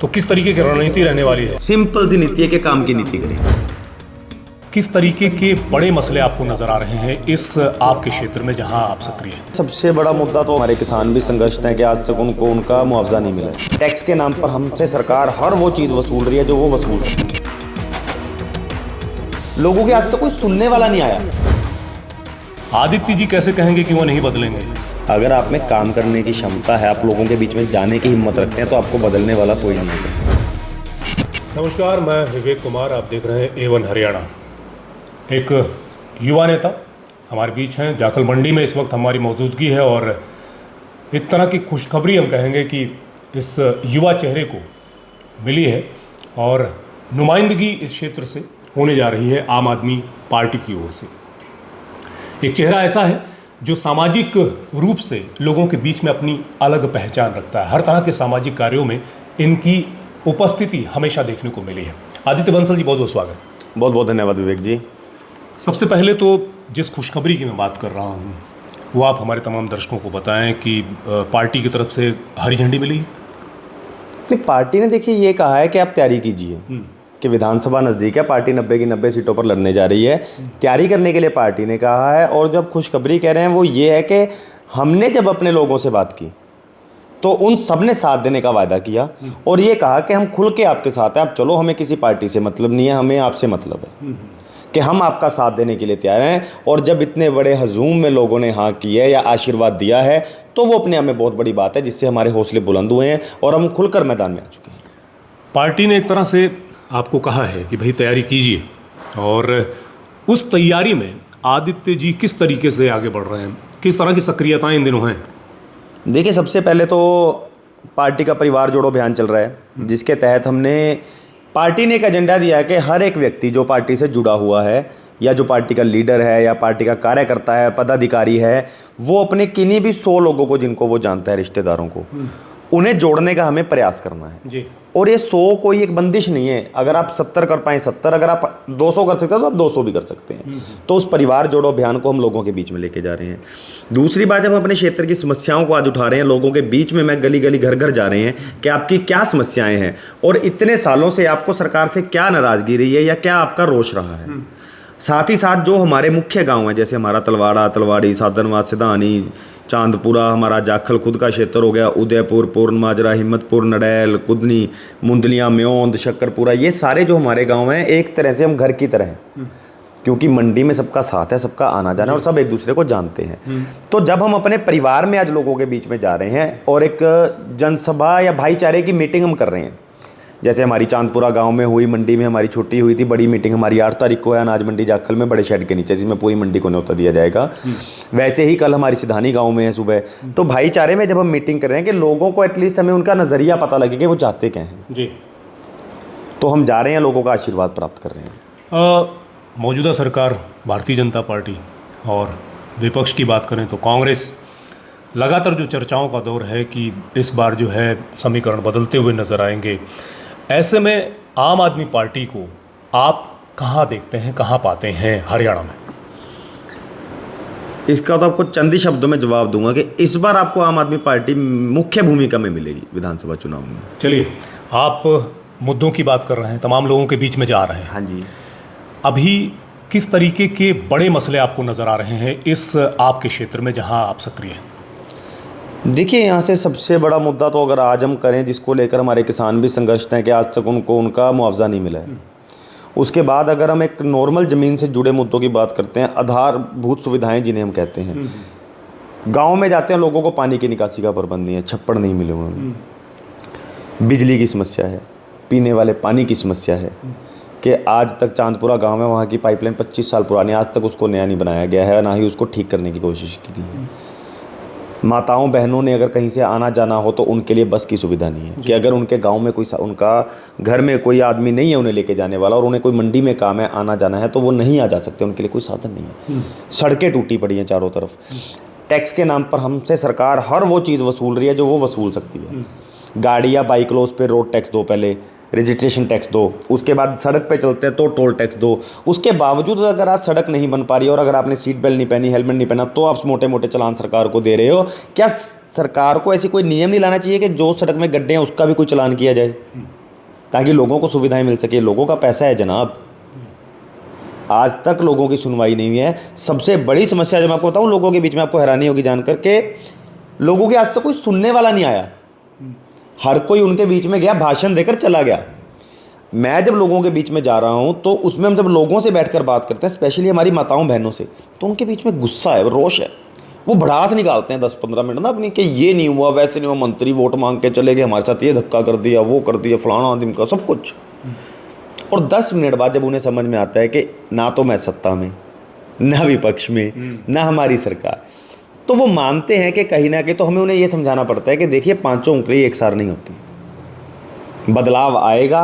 तो किस तरीके की रणनीति रहने वाली है? सिंपल सी नीति है कि काम की नीति करें। किस तरीके के बड़े मसले आपको नजर आ रहे हैं इस आपके क्षेत्र में जहां आप सक्रिय हैं? सबसे बड़ा मुद्दा तो हमारे किसान भी संघर्षित हैं कि आज तक उनको उनका मुआवजा नहीं मिला। टैक्स के नाम पर हमसे सरकार हर वो चीज़ वसूल रही है जो वो वसूल रही है। लोगों के आज तक कोई सुनने वाला नहीं आया। आदित्य जी कैसे कहेंगे कि वो नहीं बदलेंगे? अगर आप में काम करने की क्षमता है, आप लोगों के बीच में जाने की हिम्मत रखते हैं, तो आपको बदलने वाला कोई नहीं है सकता। नमस्कार, मैं विवेक कुमार, आप देख रहे हैं A1 हरियाणा। एक युवा नेता हमारे बीच हैं। जाखल मंडी में इस वक्त हमारी मौजूदगी है और एक तरह की खुशखबरी हम कहेंगे कि इस युवा चेहरे को मिली है और नुमाइंदगी इस क्षेत्र से होने जा रही है आम आदमी पार्टी की ओर से। एक चेहरा ऐसा है जो सामाजिक रूप से लोगों के बीच में अपनी अलग पहचान रखता है। हर तरह के सामाजिक कार्यों में इनकी उपस्थिति हमेशा देखने को मिली है। आदित्य बंसल जी, बहुत बहुत स्वागत। बहुत बहुत धन्यवाद विवेक जी। सबसे पहले तो जिस खुशखबरी की मैं बात कर रहा हूँ वो आप हमारे तमाम दर्शकों को बताएं कि पार्टी की तरफ से हरी झंडी मिली। तो पार्टी ने देखिए ये कहा है कि आप तैयारी कीजिए कि विधानसभा नज़दीक है, पार्टी 90 की 90 सीटों पर लड़ने जा रही है। तैयारी करने के लिए पार्टी ने कहा है। और जब खुशखबरी कह रहे हैं वो ये है कि हमने जब अपने लोगों से बात की तो उन सब ने साथ देने का वायदा किया और ये कहा कि हम खुल के आपके साथ हैं। आप चलो, हमें किसी पार्टी से मतलब नहीं है, हमें आपसे मतलब है कि हम आपका साथ देने के लिए तैयार हैं। और जब इतने बड़े हजूम में लोगों ने हाँ किया है या आशीर्वाद दिया है तो वो अपने आप में बहुत बड़ी बात है, जिससे हमारे हौसले बुलंद हुए हैं और हम खुलकर मैदान में आ चुके हैं। पार्टी ने एक तरह से आपको कहा है कि भाई तैयारी कीजिए, और उस तैयारी में आदित्य जी किस तरीके से आगे बढ़ रहे हैं, किस तरह की सक्रियताएं इन दिनों हैं? देखिए, सबसे पहले तो पार्टी का परिवार जोड़ो अभियान चल रहा है, जिसके तहत पार्टी ने एक एजेंडा दिया है कि हर एक व्यक्ति जो पार्टी से जुड़ा हुआ है या जो पार्टी का लीडर है या पार्टी का कार्यकर्ता है, पदाधिकारी है, वो अपने किन्हीं भी 100 लोगों को जिनको वो जानता है, रिश्तेदारों को, उन्हें जोड़ने का हमें प्रयास करना है जी। और ये 100 कोई एक बंदिश नहीं है। अगर आप 70 कर पाएँ 70, अगर आप 200 कर सकते हैं तो आप 200 भी कर सकते हैं। तो उस परिवार जोड़ो अभियान को हम लोगों के बीच में लेके जा रहे हैं। दूसरी बात, जब हम अपने क्षेत्र की समस्याओं को आज उठा रहे हैं, लोगों के बीच में मैं गली गली घर घर जा रहे हैं कि आपकी क्या समस्याएं हैं और इतने सालों से आपको सरकार से क्या नाराज़गी रही है या क्या आपका रोष रहा है। साथ ही साथ जो हमारे मुख्य गांव हैं, जैसे हमारा तलवाड़ा, तलवाड़ी, साधनवाद, सिधानी, चांदपुरा, हमारा जाखल खुद का क्षेत्र हो गया, उदयपुर, पूर्णमाजरा, हिम्मतपुर, नड़ैल, कुदनी, मुंदलियाँ, म्योंद, शक्करपुरा, ये सारे जो हमारे गांव हैं एक तरह से हम घर की तरह हैं, क्योंकि मंडी में सबका साथ है, सबका आना जाना और सब एक दूसरे को जानते हैं। तो जब हम अपने परिवार में आज लोगों के बीच में जा रहे हैं और एक जनसभा या भाईचारे की मीटिंग हम कर रहे हैं, जैसे हमारी चांदपुरा गांव में हुई, मंडी में हमारी छुट्टी हुई थी, बड़ी मीटिंग हमारी 8 तारीख को है अनाज मंडी जाखल में, बड़े शेड के नीचे, जिसमें पूरी मंडी को न्योता दिया जाएगा। वैसे ही कल हमारी सिधानी गांव में है सुबह। तो भाईचारे में जब हम मीटिंग कर रहे हैं कि लोगों को एटलीस्ट हमें उनका नज़रिया पता लगे कि वो चाहते क्या हैं जी, तो हम जा रहे हैं, लोगों का आशीर्वाद प्राप्त कर रहे हैं। मौजूदा सरकार भारतीय जनता पार्टी और विपक्ष की बात करें तो कांग्रेस, लगातार जो चर्चाओं का दौर है कि इस बार जो है समीकरण बदलते हुए नजर आएंगे। ऐसे में आम आदमी पार्टी को आप कहाँ देखते हैं, कहाँ पाते हैं हरियाणा में? इसका तो आपको चंद ही शब्दों में जवाब दूंगा कि इस बार आपको आम आदमी पार्टी मुख्य भूमिका में मिलेगी विधानसभा चुनाव में। चलिए, आप मुद्दों की बात कर रहे हैं, तमाम लोगों के बीच में जा रहे हैं। हाँ जी। अभी किस तरीके के बड़े मसले आपको नज़र आ रहे हैं इस आपके क्षेत्र में जहाँ आप सक्रिय हैं? देखिए, यहाँ से सबसे बड़ा मुद्दा तो अगर आज हम करें, जिसको लेकर हमारे किसान भी संघर्षित हैं कि आज तक उनको उनका मुआवजा नहीं मिला है। उसके बाद अगर हम एक नॉर्मल ज़मीन से जुड़े मुद्दों की बात करते हैं, आधारभूत सुविधाएं जिन्हें हम कहते हैं, गांव में जाते हैं, लोगों को पानी की निकासी का प्रबंध नहीं है, छप्पड़ नहीं मिले हुए हैं, बिजली की समस्या है, पीने वाले पानी की समस्या है कि आज तक चांदपुरा गाँव है, वहाँ की पाइपलाइन 25 साल पुरानी, आज तक उसको नया नहीं बनाया गया है, ना ही उसको ठीक करने की कोशिश की गई है। माताओं बहनों ने अगर कहीं से आना जाना हो तो उनके लिए बस की सुविधा नहीं है कि अगर उनके गांव में कोई, उनका घर में कोई आदमी नहीं है उन्हें लेके जाने वाला और उन्हें कोई मंडी में काम है, आना जाना है, तो वो नहीं आ जा सकते, उनके लिए कोई साधन नहीं है। सड़कें टूटी पड़ी हैं चारों तरफ। टैक्स के नाम पर हमसे सरकार हर वो चीज़ वसूल रही है जो वो वसूल सकती है। गाड़ी या बाइक लो, उस पर रोड टैक्स दो पहले, रजिस्ट्रेशन टैक्स दो, उसके बाद सड़क पे चलते हैं तो टोल टैक्स दो। उसके बावजूद अगर आज सड़क नहीं बन पा रही और अगर आपने सीट बेल्ट नहीं पहनी, हेलमेट नहीं पहना, तो आप मोटे मोटे चालान सरकार को दे रहे हो। क्या सरकार को ऐसी कोई नियम नहीं लाना चाहिए कि जो सड़क में गड्ढे हैं उसका भी कोई चालान किया जाए, ताकि लोगों को सुविधाएं मिल सके? लोगों का पैसा है जनाब, आज तक लोगों की सुनवाई नहीं हुई है। सबसे बड़ी समस्या जब मैं आपको बताऊं लोगों के बीच में, आपको हैरानी होगी जानकर के, लोगों के आज तक कोई सुनने वाला नहीं आया। हर कोई उनके बीच में गया, भाषण देकर चला गया। मैं जब लोगों के बीच में जा रहा हूं तो उसमें हम जब लोगों से बैठकर बात करते हैं, स्पेशली हमारी माताओं बहनों से, तो उनके बीच में गुस्सा है, रोष है। वो भड़ास निकालते हैं 10-15 मिनट ना अपनी, कि ये नहीं हुआ, वैसे नहीं हुआ, मंत्री वोट मांग के चले गए, हमारे साथ ये धक्का कर दिया, वो कर दिया, फलाना आदमी का सब कुछ। और 10 मिनट बाद जब उन्हें समझ में आता है कि ना तो मैं सत्ता में, ना विपक्ष में, ना हमारी सरकार, तो वो मानते हैं कि कहीं ना कहीं तो हमें उन्हें ये समझाना पड़ता है कि देखिए 5 उंगली एक सार नहीं होती, बदलाव आएगा।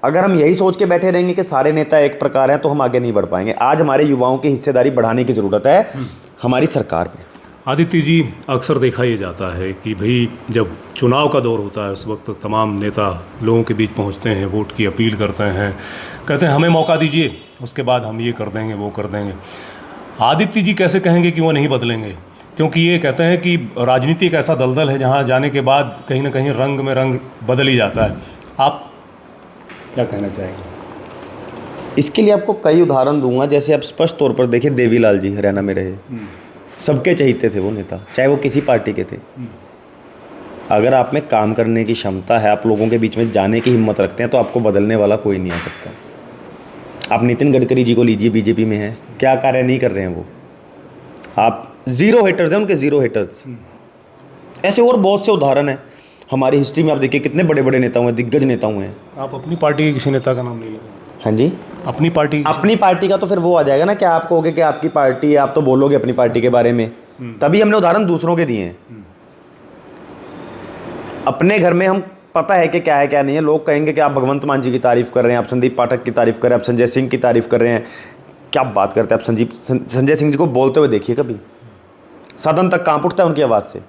अगर हम यही सोच के बैठे रहेंगे कि सारे नेता एक प्रकार हैं तो हम आगे नहीं बढ़ पाएंगे। आज हमारे युवाओं की हिस्सेदारी बढ़ाने की ज़रूरत है हमारी सरकार में। आदित्य जी, अक्सर देखा ये जाता है कि भाई जब चुनाव का दौर होता है उस वक्त तमाम नेता लोगों के बीच पहुंचते हैं, वोट की अपील करते हैं, कहते हैं हमें मौका दीजिए, उसके बाद हम ये कर देंगे, वो कर देंगे। आदित्य जी कैसे कहेंगे कि वो नहीं बदलेंगे? क्योंकि ये कहते हैं कि राजनीति एक ऐसा दलदल है जहाँ जाने के बाद कहीं ना कहीं रंग में रंग बदल ही जाता है। आप क्या कहना चाहेंगे? इसके लिए आपको कई उदाहरण दूंगा। जैसे आप स्पष्ट तौर पर देखिए, देवीलाल जी हरियाणा में रहे, सबके चहीते थे वो नेता, चाहे वो किसी पार्टी के थे। अगर आप में काम करने की क्षमता है, आप लोगों के बीच में जाने की हिम्मत रखते हैं, तो आपको बदलने वाला कोई नहीं आ सकता। आप नितिन गडकरी जी को लीजिए, बीजेपी में है, क्या कार्य नहीं कर रहे हैं वो। आप जीरो हेटर्स हैं उनके, जीरो हेटर्स। ऐसे और बहुत से उदाहरण हैं हमारी हिस्ट्री में। आप देखिए कितने बड़े बड़े नेता हुए, दिग्गज नेता हुए हैं। आप अपनी पार्टी के किसी नेता का नाम ले लेंगे? हाँ जी, अपनी पार्टी का तो फिर वो आ जाएगा ना, क्या आप कहोगे कि आपकी पार्टी है, आप तो बोलोगे अपनी पार्टी के बारे में, तभी हमने उदाहरण दूसरों के दिए हैं। अपने घर में हम पता है कि क्या है क्या नहीं है। लोग कहेंगे कि आप भगवंत मान जी की तारीफ कर रहे हैं, आप संदीप पाठक की तारीफ कर रहे हैं, आप संजय सिंह की तारीफ कर रहे हैं, क्या बात करते हैं आप। संजय सिंह जी को बोलते हुए देखिए, कभी सदन तक कांप उठता है उनकी आवाज़ से।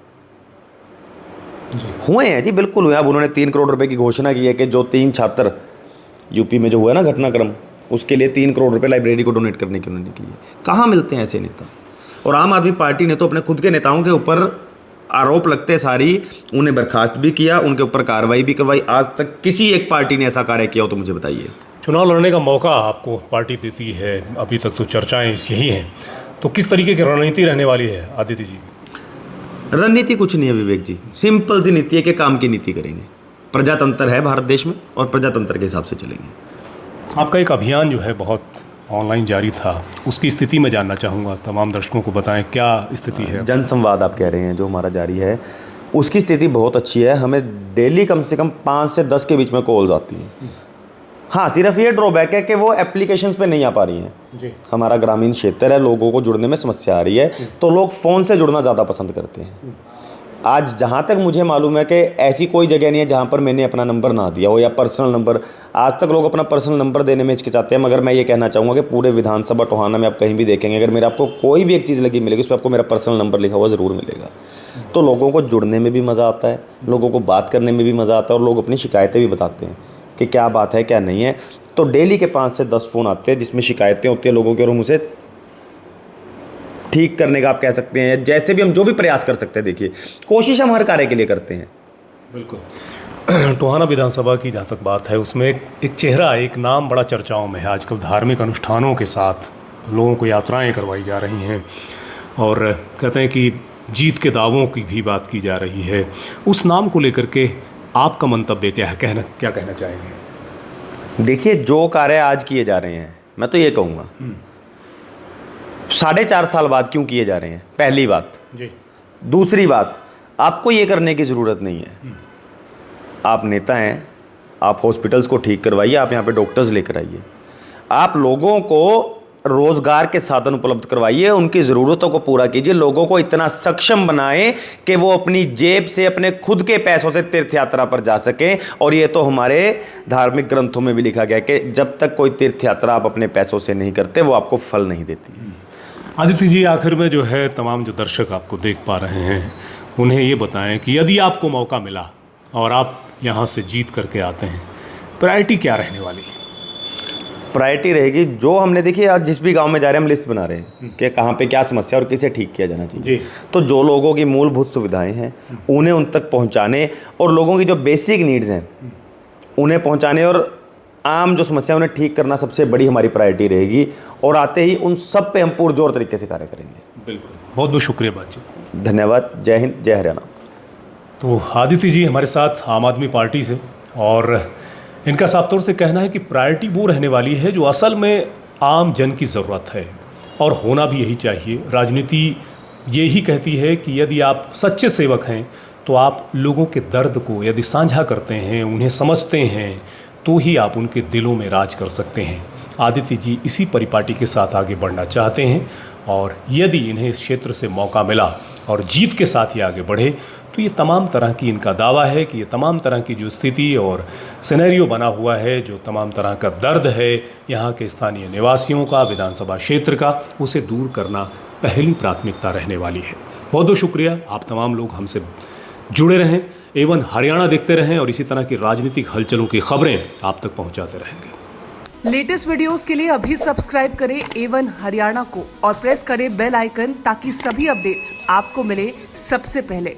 हुए हैं जी, बिल्कुल हुए। अब उन्होंने 3 करोड़ रुपए की घोषणा की है कि जो 3 छात्र यूपी में जो हुआ ना घटनाक्रम, उसके लिए 3 करोड़ रुपए लाइब्रेरी को डोनेट करने की उन्होंने की है। कहाँ मिलते हैं ऐसे नेता? और आम आदमी पार्टी ने तो अपने खुद के नेताओं के ऊपर आरोप लगते सारी उन्हें बर्खास्त भी किया, उनके ऊपर कार्रवाई भी करवाई। आज तक किसी एक पार्टी ने ऐसा कार्य किया हो तो मुझे बताइए। चुनाव लड़ने का मौका आपको पार्टी देती है, अभी तक तो चर्चाएं यही हैं, तो किस तरीके की रणनीति रहने वाली है आदित्य जी? रणनीति कुछ नहीं है विवेक जी, सिंपल सी नीति है कि काम की नीति करेंगे। प्रजातंत्र है भारत देश में और प्रजातंत्र के हिसाब से चलेंगे। आपका एक अभियान जो है बहुत ऑनलाइन जारी था, उसकी स्थिति मैं जानना चाहूँगा, तमाम दर्शकों को बताएं क्या स्थिति है। जन संवाद आप कह रहे हैं जो हमारा जारी है, उसकी स्थिति बहुत अच्छी है। हमें डेली कम से कम 5 से 10 के बीच में कॉल्स आती हैं। हाँ, सिर्फ ये ड्रॉबैक है कि वो एप्लीकेशंस पे नहीं आ पा रही हैं जी। हमारा ग्रामीण क्षेत्र है, लोगों को जुड़ने में समस्या आ रही है, तो लोग फ़ोन से जुड़ना ज़्यादा पसंद करते हैं। आज जहाँ तक मुझे मालूम है कि ऐसी कोई जगह नहीं है जहाँ पर मैंने अपना नंबर ना दिया हो या पर्सनल नंबर। आज तक लोग अपना पर्सनल नंबर देने में हिचकिचाते हैं, मगर मैं ये कहना चाहूँगा कि पूरे विधानसभा टोहाना में आप कहीं भी देखेंगे, अगर मेरा आपको कोई भी एक चीज़ लगी मिलेगी, उस पर आपको मेरा पर्सनल नंबर लिखा हुआ ज़रूर मिलेगा। तो लोगों को जुड़ने में भी मज़ा आता है, लोगों को बात करने में भी मज़ा आता है, और लोग अपनी शिकायतें भी बताते हैं कि क्या बात है क्या नहीं है। तो डेली के 5 से 10 फ़ोन आते हैं जिसमें शिकायतें होती हैं लोगों की, और हम उसे ठीक करने का आप कह सकते हैं, जैसे भी हम जो भी प्रयास कर सकते हैं। देखिए, कोशिश हम हर कार्य के लिए करते हैं। बिल्कुल। टोहाना विधानसभा की जहाँ तक बात है, उसमें एक चेहरा, एक नाम बड़ा चर्चाओं में है आजकल। धार्मिक अनुष्ठानों के साथ लोगों को यात्राएं करवाई जा रही हैं, और कहते हैं कि जीत के दावों की भी बात की जा रही है। उस नाम को लेकर के आपका मंतव्य क्या कहना चाहेंगे? देखिए, जो कार्य आज किए जा रहे हैं, मैं तो ये कहूँगा 4.5 साल बाद क्यों किए जा रहे हैं, पहली बात जी। दूसरी बात, आपको ये करने की ज़रूरत नहीं है। आप नेता हैं, आप हॉस्पिटल्स को ठीक करवाइए, आप यहाँ पे डॉक्टर्स लेकर आइए, आप लोगों को रोज़गार के साधन उपलब्ध करवाइए, उनकी ज़रूरतों को पूरा कीजिए, लोगों को इतना सक्षम बनाएं कि वो अपनी जेब से, अपने खुद के पैसों से तीर्थ यात्रा पर जा सकें। और ये तो हमारे धार्मिक ग्रंथों में भी लिखा गया कि जब तक कोई तीर्थ यात्रा आप अपने पैसों से नहीं करते, वो आपको फल नहीं देती। आदित्य जी, आखिर में जो है तमाम जो दर्शक आपको देख पा रहे हैं, उन्हें ये बताएं कि यदि आपको मौका मिला और आप यहाँ से जीत करके आते हैं, प्रायोरिटी क्या रहने वाली है? प्रायोरिटी रहेगी जो हमने देखी आज जिस भी गांव में जा रहे हैं हम लिस्ट बना रहे हैं कि कहाँ पे क्या समस्या और किसे ठीक किया जाना चाहिए। जी। तो जो लोगों की मूलभूत सुविधाएं हैं उन्हें उन तक पहुंचाने और लोगों की जो बेसिक नीड्स हैं उन्हें पहुंचाने और आम जो समस्या उन्हें ठीक करना सबसे बड़ी हमारी प्रायोरिटी रहेगी। और आते ही उन सब पे हम पुरजोर तरीके से कार्य करेंगे। बिल्कुल, बहुत बहुत शुक्रिया बातचीत। धन्यवाद। जय हिंद, जय हरियाणा। तो आदित्य जी हमारे साथ आम आदमी पार्टी से, और इनका साफ तौर से कहना है कि प्रायोरिटी वो रहने वाली है जो असल में आम जन की ज़रूरत है, और होना भी यही चाहिए। राजनीति यही कहती है कि यदि आप सच्चे सेवक हैं तो आप लोगों के दर्द को यदि साझा करते हैं, उन्हें समझते हैं, तो ही आप उनके दिलों में राज कर सकते हैं। आदित्य जी इसी परिपाटी के साथ आगे बढ़ना चाहते हैं, और यदि इन्हें इस क्षेत्र से मौका मिला और जीत के साथ ही आगे बढ़े तो ये तमाम तरह की इनका दावा है कि ये तमाम तरह की जो स्थिति और सिनेरियो बना हुआ है, जो तमाम तरह का दर्द है यहाँ के स्थानीय निवासियों का, विधानसभा क्षेत्र का, उसे दूर करना पहली प्राथमिकता रहने वाली है। बहुत बहुत शुक्रिया। आप तमाम लोग हमसे जुड़े रहें, A1 हरियाणा देखते रहें, और इसी तरह की राजनीतिक हलचलों की खबरें आप तक पहुँचाते रहेंगे। लेटेस्ट वीडियोस के लिए अभी सब्सक्राइब करें A1 हरियाणा को और प्रेस करें बेल आइकन ताकि सभी अपडेट्स आपको मिले सबसे पहले।